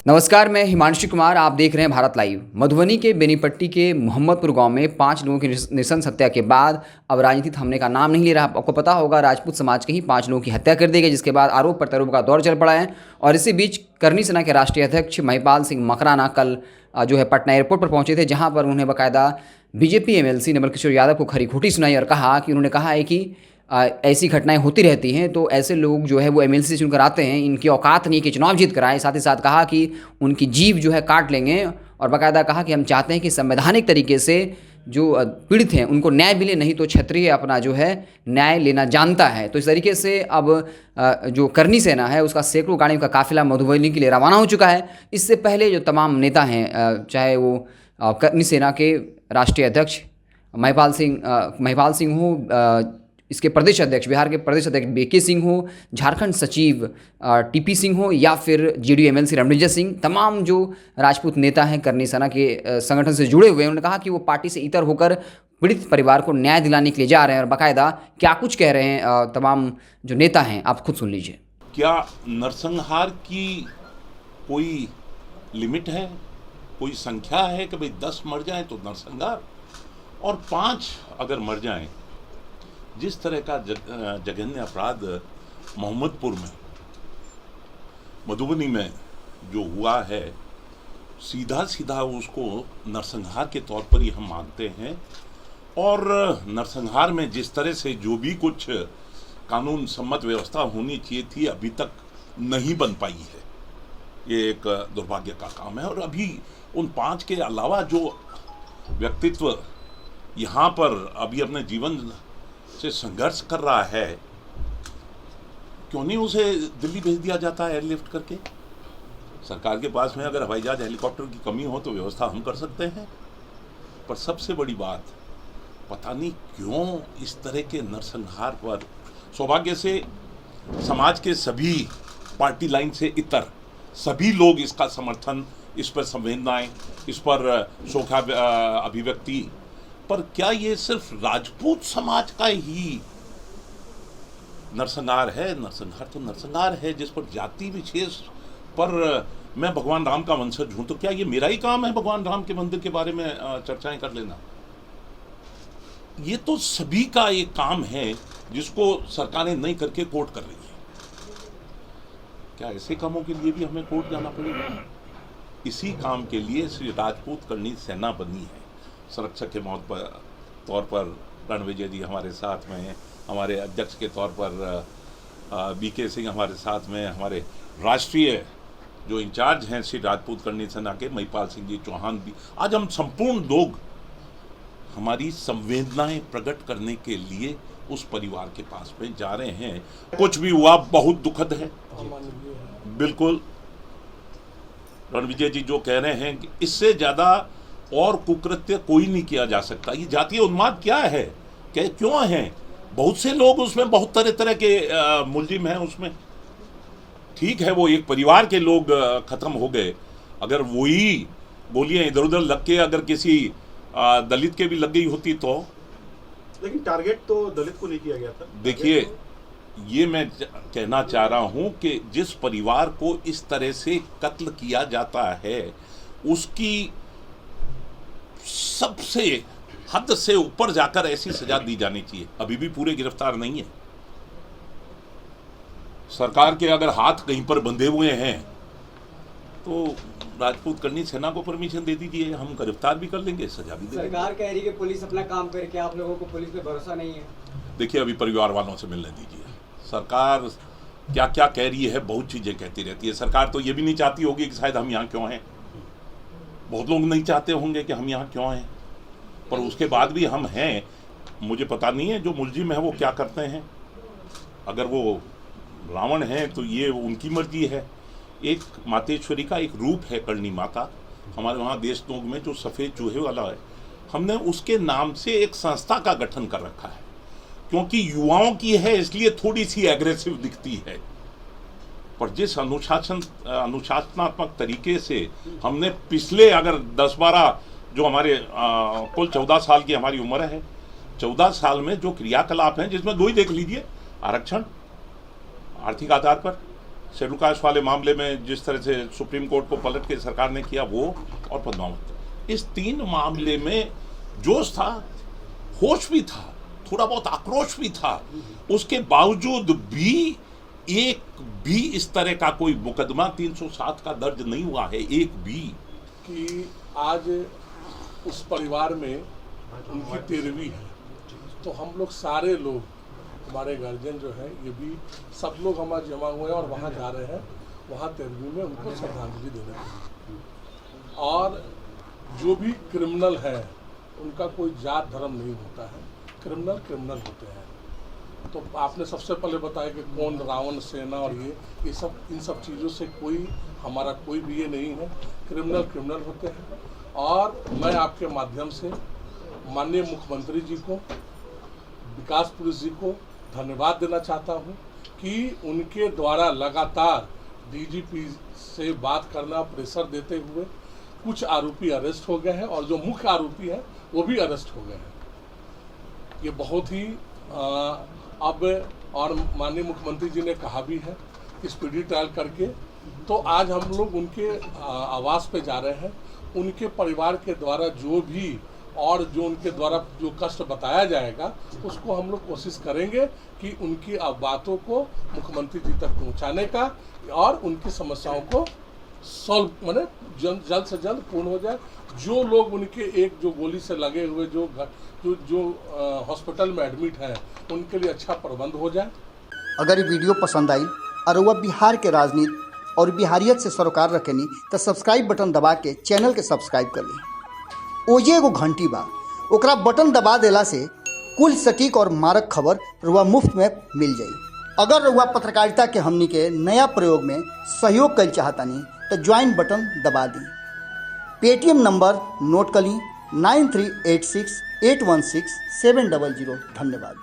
नमस्कार, मैं हिमांशु कुमार। आप देख रहे हैं भारत लाइव। मधुबनी के बेनीपट्टी के मोहम्मदपुर गांव में 5 लोगों की नृशंस हत्या के बाद अब राजनीति थमने का नाम नहीं ले रहा। आपको पता होगा, राजपूत समाज के ही 5 लोगों की हत्या कर दी गई, जिसके बाद आरोप प्रत्यारोप का दौर चल पड़ा है। और इसी बीच करनी सेना के राष्ट्रीय अध्यक्ष महिपाल सिंह मकराना कल जो है पटना एयरपोर्ट पर पहुंचे थे, जहां पर उन्हें बाकायदा बीजेपी एमएलसी नवल किशोर यादव को खरी खोटी सुनाई और कहा कि उन्होंने कहा है कि ऐसी घटनाएं होती रहती हैं, तो ऐसे लोग जो है वो एमएलसी से चुनकर आते हैं, इनकी औकात नहीं कि चुनाव जीत कर आए। साथ ही साथ कहा कि उनकी जीभ जो है काट लेंगे और बाकायदा कहा कि हम चाहते हैं कि संवैधानिक तरीके से जो पीड़ित हैं उनको न्याय मिले, नहीं तो क्षत्रिय अपना जो है न्याय लेना जानता है। तो इस तरीके से अब जो करनी सेना है उसका सैकड़ों गाड़ियों का काफिला मधुबनी के लिए रवाना हो चुका है। इससे पहले जो तमाम नेता हैं, चाहे वो करनी सेना के राष्ट्रीय अध्यक्ष महिपाल सिंह हो, इसके प्रदेश अध्यक्ष, बिहार के प्रदेश अध्यक्ष बीके सिंह हो, झारखंड सचिव टीपी सिंह हो, या फिर जेडीयू एमएलसी रणविजय सिंह, तमाम जो राजपूत नेता हैं करनी सेना के संगठन से जुड़े हुए हैं, उन्होंने कहा कि वो पार्टी से इतर होकर पीड़ित परिवार को न्याय दिलाने के लिए जा रहे हैं। और बाकायदा क्या कुछ कह रहे हैं तमाम जो नेता हैं, आप खुद सुन लीजिए। क्या नरसंहार की कोई लिमिट है, कोई संख्या है कि भाई 10 मर जाएं तो नरसंहार और 5 अगर मर जाएं? जिस तरह का जघन्य अपराध मोहम्मदपुर में, मधुबनी में जो हुआ है, सीधा सीधा उसको नरसंहार के तौर पर ही हम मानते हैं। और नरसंहार में जिस तरह से जो भी कुछ कानून सम्मत व्यवस्था होनी चाहिए थी, अभी तक नहीं बन पाई है। ये एक दुर्भाग्य का काम है। और अभी उन 5 के अलावा जो व्यक्तित्व यहाँ पर अभी अपने जीवन से संघर्ष कर रहा है, क्यों नहीं उसे दिल्ली भेज दिया जाता है एयरलिफ्ट करके? सरकार के पास में अगर हवाई जहाज हेलीकॉप्टर की कमी हो तो व्यवस्था हम कर सकते हैं। पर सबसे बड़ी बात, पता नहीं क्यों इस तरह के नरसंहार पर, सौभाग्य से समाज के सभी पार्टी लाइन से इतर सभी लोग इसका समर्थन, इस पर संवेदनाएं, इस पर शोका अभिव्यक्ति, पर क्या ये सिर्फ राजपूत समाज का ही नरसंहार है? नरसंहार तो नरसंहार है जिस पर जाति विशेष पर मैं भगवान राम का वंशज हूं, तो क्या ये मेरा ही काम है भगवान राम के मंदिर के बारे में चर्चाएं कर लेना? ये तो सभी का एक काम है जिसको सरकारें नहीं करके कोर्ट कर रही है। क्या ऐसे कामों के लिए भी हमें कोर्ट जाना पड़ेगा? इसी काम के लिए श्री राजपूत करनी सेना बनी है। संरक्षक के मौत पर तौर पर रणविजय जी हमारे साथ में हैं, हमारे अध्यक्ष के तौर पर बीके सिंह हमारे साथ में, हमारे राष्ट्रीय जो इंचार्ज हैं श्री राजपूत करनी सेना के महिपाल सिंह जी चौहान भी। आज हम संपूर्ण लोग हमारी संवेदनाएं प्रकट करने के लिए उस परिवार के पास में जा रहे हैं। कुछ भी हुआ बहुत दुखद है, बिल्कुल। रणविजय जी जो कह रहे हैं कि इससे ज़्यादा और कुकृत्य कोई नहीं किया जा सकता। ये जातीय उन्माद क्या है, क्यों है? बहुत से लोग उसमें, बहुत तरह तरह के मुलजिम हैं उसमें। ठीक है, वो एक परिवार के लोग खत्म हो गए। अगर वही गोलियां इधर उधर लग के अगर किसी दलित के भी लग गई होती तो, लेकिन टारगेट तो दलित को नहीं किया गया था। देखिए, ये मैं कहना चाह रहा हूं कि जिस परिवार को इस तरह से कत्ल किया जाता है उसकी सबसे हद से ऊपर जाकर ऐसी सजा दी जानी चाहिए। अभी भी पूरे गिरफ्तार नहीं है। सरकार के अगर हाथ कहीं पर बंधे हुए हैं तो राजपूत करनी सेना को परमिशन दे दीजिए, हम गिरफ्तार भी कर लेंगे, सजा भी दे देंगे। सरकार कह रही है कि पुलिस अपना काम करे, क्या आप लोगों को पुलिस पे भरोसा नहीं है? देखिए, अभी परिवार वालों से मिलने दीजिए। सरकार क्या क्या कह रही है, बहुत चीजें कहती रहती है। सरकार तो ये भी नहीं चाहती होगी कि शायद हम यहाँ क्यों हैं। बहुत लोग नहीं चाहते होंगे कि हम यहाँ क्यों हैं, पर उसके बाद भी हम हैं। मुझे पता नहीं है जो मुलजिम है वो क्या करते हैं। अगर वो रावण हैं तो ये उनकी मर्जी है। एक मातेश्वरी का एक रूप है करनी माता, हमारे वहाँ देशनोग में जो सफ़ेद चूहे वाला है, हमने उसके नाम से एक संस्था का गठन कर रखा है, क्योंकि युवाओं की है इसलिए थोड़ी सी एग्रेसिव दिखती है। पर जिस अनुशासनात्मक तरीके से हमने पिछले अगर 10-12 जो हमारे कुल 14 साल की हमारी उम्र है, 14 साल में जो क्रियाकलाप हैं, जिसमें 2 ही देख लीजिए, आरक्षण आर्थिक आधार पर, शेड्यूल कास्ट वाले मामले में जिस तरह से सुप्रीम कोर्ट को पलट के सरकार ने किया वो, और पद्मावत, इस 3 मामले में जोश था, होश भी था, थोड़ा बहुत आक्रोश भी था, उसके बावजूद भी एक भी इस तरह का कोई मुकदमा 307 का दर्ज नहीं हुआ है, एक भी। कि आज उस परिवार में उनकी 13वीं है, तो हम लोग सारे लोग, हमारे गार्जियन जो है, ये भी सब लोग हमारे जमा हुए हैं और वहाँ जा रहे हैं, वहाँ 13वीं में उनको श्रद्धांजलि देने के लिए। और जो भी क्रिमिनल है उनका कोई जात धर्म नहीं होता है, क्रिमिनल क्रिमिनल होते हैं। तो आपने सबसे पहले बताया कि कौन रावण सेना और ये सब, इन सब चीज़ों से कोई हमारा कोई भी ये नहीं है, क्रिमिनल क्रिमिनल होते हैं। और मैं आपके माध्यम से माननीय मुख्यमंत्री जी को, विकास पुलिस जी को धन्यवाद देना चाहता हूं कि उनके द्वारा लगातार डीजीपी से बात करना, प्रेशर देते हुए कुछ आरोपी अरेस्ट हो गए हैं और जो मुख्य आरोपी हैं वो भी अरेस्ट हो गए हैं। ये बहुत ही अब, और माननीय मुख्यमंत्री जी ने कहा भी है कि स्पीडी ट्रायल करके, तो आज हम लोग उनके आवास पे जा रहे हैं। उनके परिवार के द्वारा जो भी और जो उनके द्वारा जो कष्ट बताया जाएगा उसको हम लोग कोशिश करेंगे कि उनकी बातों को मुख्यमंत्री जी तक पहुंचाने का और उनकी समस्याओं को सॉल्व, माने जल्द से जल्द पूर्ण हो जाए। जो लोग उनके एक जो गोली से लगे हुए जो हॉस्पिटल में एडमिट हैं, उनके लिए अच्छा प्रबंध हो जाए। अगर ये वीडियो पसंद आई और वह बिहार के राजनीति और बिहारियत से सरोकार रखेनी तो सब्सक्राइब बटन दबा के चैनल के सब्सक्राइब कर ली। ओजे एगो घंटी बा, ओकरा बटन दबा देला से कुल सटीक और मारक खबर रुआ मुफ्त में मिल जाई। अगर रुआ पत्रकारिता के हमनी के नया प्रयोग में सहयोग कर चाहतानी तो ज्वाइन बटन दबा दी। पेटीएम नंबर नोट कर ली 9386816700। धन्यवाद।